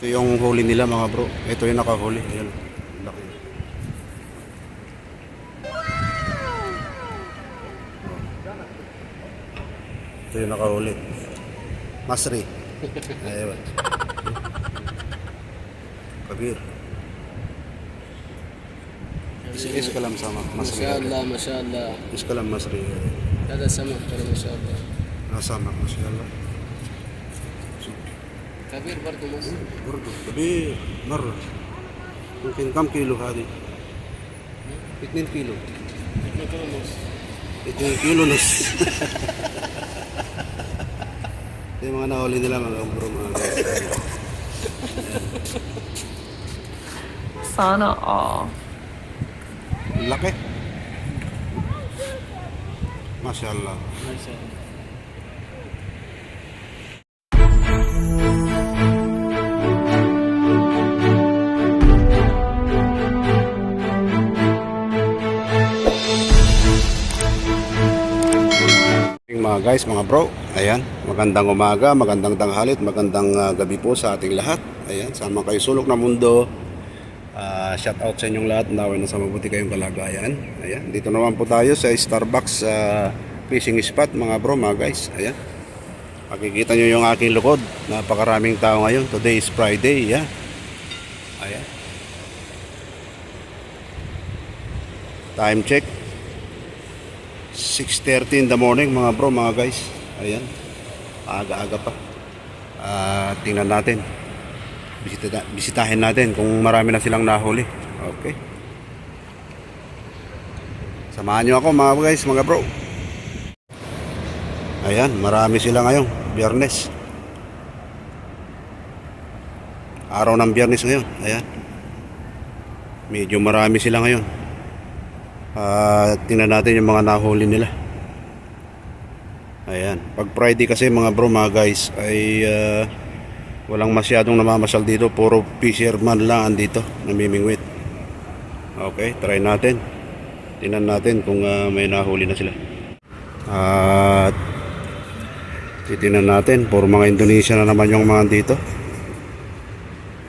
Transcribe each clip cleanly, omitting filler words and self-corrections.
Ito yung huli nila mga bro. Ito yung nakahuli. Ayan. Laki. Ito yung nakahuli. Masri. Ayan. Kabir. Is kalam sama Masri. Masyaallah, masyaallah. Is kalam Masri. Kada sama, pero masyaallah. Sama masyaallah. Kabir برضه مصر. برضه كبير مرة. ممكن كم كيلو هذه؟ 2 كيلو. 2 كيلو نص. Yung mga nahuli nila mga bro mga guys. Sana all. Laki. Masya Allah. Mga guys, mga bro, ayan, magandang umaga, magandang tanghalit, magandang gabi po sa ating lahat. Ayan, sama kayo sulok ng mundo. Shout out sa inyong lahat, naway nasa mabuti kayong kalagayan. Ayan, dito naman po tayo sa Starbucks fishing spot mga bro, mga guys. Ayan, makikita nyo yung aking lukod. Napakaraming tao ngayon. Today is Friday. Yeah. Ayan, time check 6:30 in the morning mga bro, mga guys. Ayan, aga-aga pa. Tingnan natin, bisitahin natin kung marami na silang nahuli. Okay, samahan nyo ako mga guys, mga bro. Ayan, marami sila ngayon, Biyernes, araw ng Biyernes ngayon. Ayan, medyo marami sila ngayon. Tingnan natin yung mga nahuli nila. Ayan, pag Friday kasi mga bro, mga guys, ay walang masyadong namamasyal dito. Puro fisherman lang andito, namimingwit. Okay, try natin. Tingnan natin kung may nahuli na sila. At titingnan natin, puro mga Indonesia na naman yung mga dito.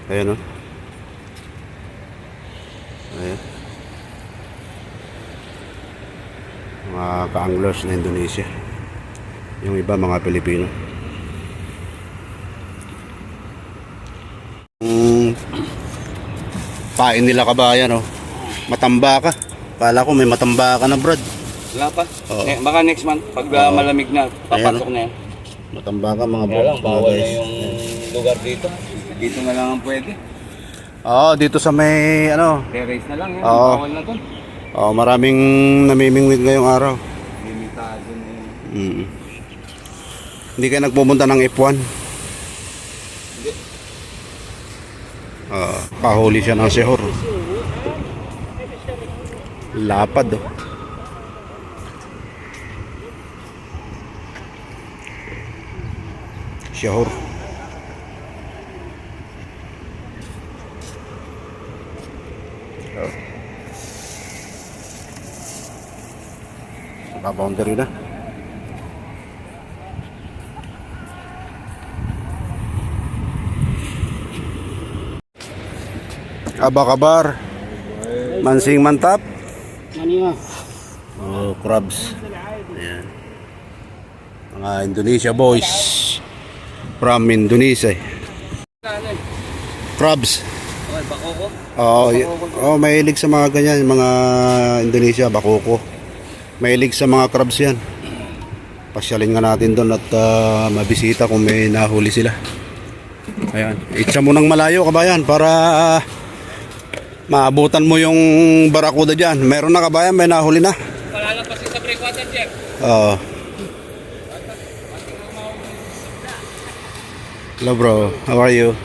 Ayan o. Ayan, mga ka-anglers na Indonesia. Yung iba mga Pilipino. Pain nila kabayan, oh. Matamba ka. Kala ko may matamba ka na, Brad. Wala pa. Oo. Baka next month, pag malamig na, papasok na yan. Matamba ka mga bro. Kaya lang, mga bawal guys. na yung lugar dito. Dito na lang ang pwede. Oo, dito sa may ano. Terrace na lang yan, Oo. bawal na to. Oh, maraming namimingwit ngayong araw. Limitado na yun. Hindi ka nagpupunta ng F1? Hindi. Kahuli siya ng sehor. Lapad, oh. Sehor. Boundary na. Abakabar, mansing mantap. Mania. Oh, crabs. Ayan. Mga Indonesia boys from Indonesia. Crabs. Okay, bakoko. Oh, mahilig sa mga ganyan, mga Indonesia, bakoko. Mahilig sa mga crabs yan. Pasyalin nga natin doon at mabisita kung may nahuli sila. Ayan, itsa mo ng malayo kabayan para maabutan mo yung barakuda dyan. Meron na kabayan, may nahuli na. Palalampasin sa breakwater, Jeff. Oo. Hello bro, how are you?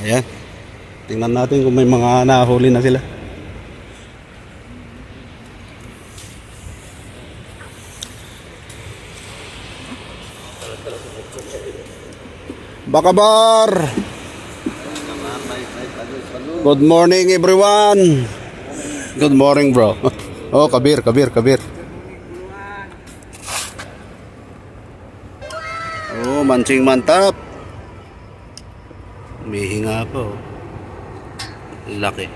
Ayan, tingnan natin kung may mga nahuli na sila. Bakabar! Good morning everyone! Good morning bro. Oh, kabir. Oh, mancing mantap. May hinga pa oh. Laki.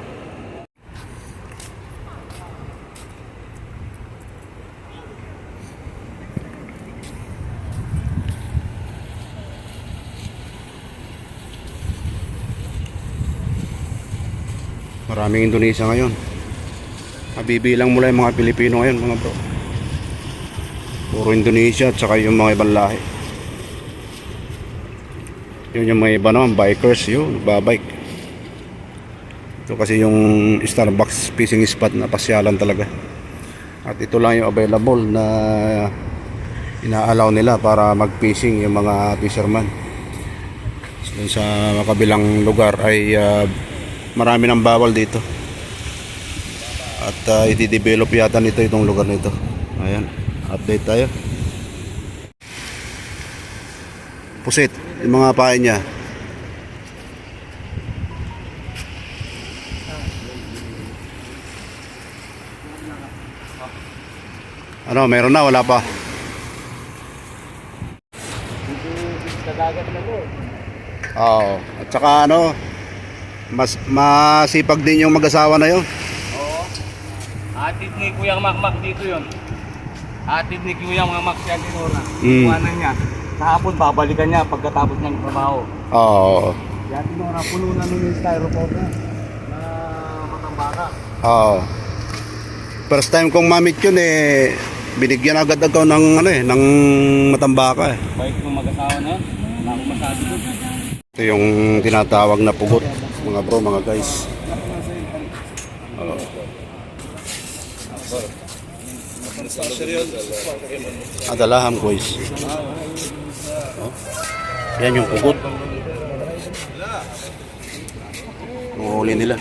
Maraming Indonesia ngayon. Mabibilang mo lang yung mga Pilipino ngayon mga bro. Puro Indonesia at saka yung mga ibang lahi. Yun yung mga iba naman, bikers yun, nagbabike. Ito kasi yung Starbucks fishing spot na pasyalan talaga. At ito lang yung available na ina-allow nila para mag-fishing yung mga fisherman. So, sa kabilang lugar ay marami nang bawal dito. At i-develop yata nito itong lugar nito. Ayan, update tayo. Pusit, yung mga pain niya. Ano, meron na, wala pa. Sa dagat na po. Oo. At saka ano, masipag din yung mag-asawa na yun. Oo. Atid ni Kuya Makmak dito yun. Atid ni Kuya Makmak siya Tinora. Iwanan niya. Sa hapon babalikan niya pagkatapos niyang trabaho. Oo. Siya Tinora, puno na nun yung styrofoam na matambaka. Oo. First time kong mamit yun eh, binigyan agad ako ng ano eh, ng matambaka eh. Bait mo mag-asawa na yun. Wala akong masabi doon. Ito yung tinatawag na pugot, mga bro, mga guys. Oo. Adalaham guys. Oh. Yan yung pugot. Yung huli nila.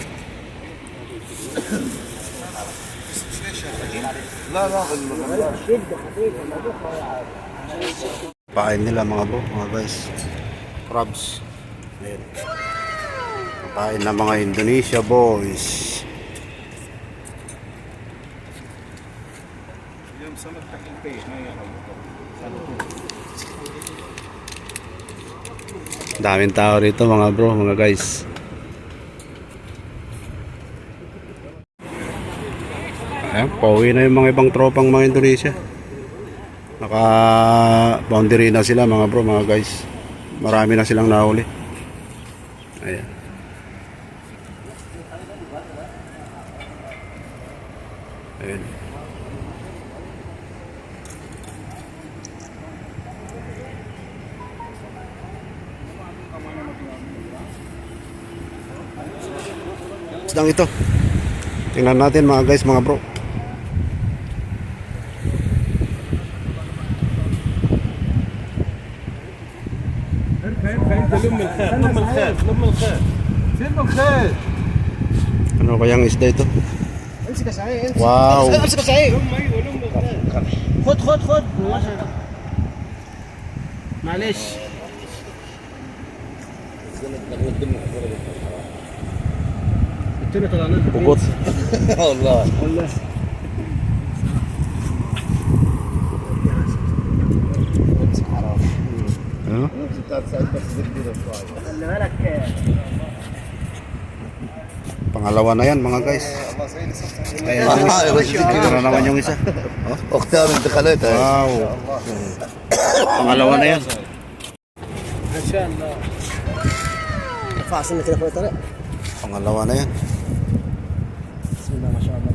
Pain nila mga bro, mga guys. Crabs. Ayan. Pain ng mga Indonesia boys. Daming tao rito mga bro, mga guys. Ayan, pauwi na yung mga ibang tropang mga Indonesia. Naka-boundary na sila mga bro, mga guys. Marami na silang nahuli. Ayan. Ayan. Isdang ito. Tingnan natin mga guys, mga bro. Ano kayang isda ito? Wow. خد معلش Pugot. والله Ano? خلي بالك Pangalawa na yan mga guys. Ayan, dito na naman yung isa. اختار انتقالات هاي Wow. Pangalawa na yan. ان شاء الله ارفع سنه كده فوق الطريق Pangalawa na yan. بسم الله ما شاء الله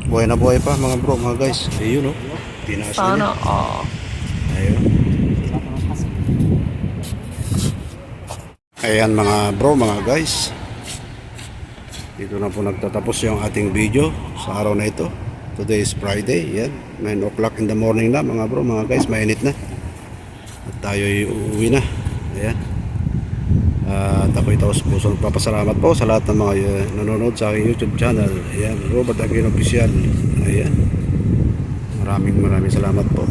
Buhay na buhay pa mga bro, mga guys. Ayun oh. Tinaas na niya. Ayun. Ayan mga bro, mga guys. Dito na po nagtatapos yung ating video sa araw na ito. Today is Friday. Yan. 9 o'clock in the morning na mga bro, mga guys. Mainit na. At tayo uuwi na. Ayan. At ako itaos puso nagpapasalamat po sa lahat ng mga nanonood sa aking YouTube channel. Ayan. Robert Aguino Official. Ayan. Maraming salamat po.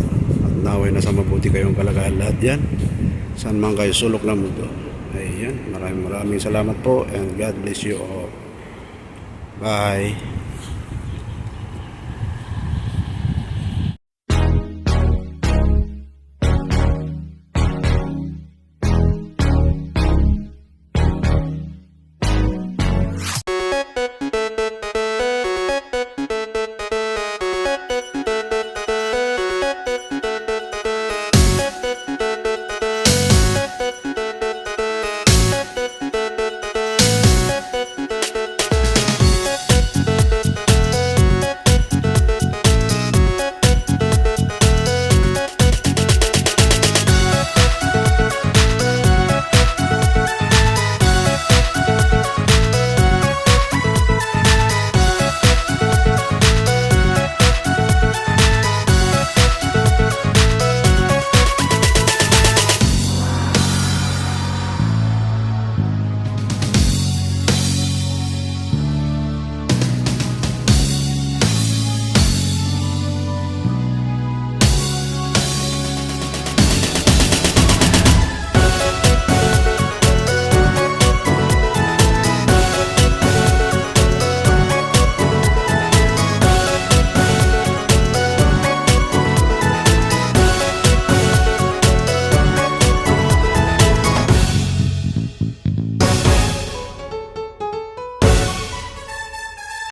At naway na sa mabuti kayong kalagayan lahat yan. Saan man kayo sulok ng mundo. Ayan. Maraming salamat po. And God bless you all. Bye.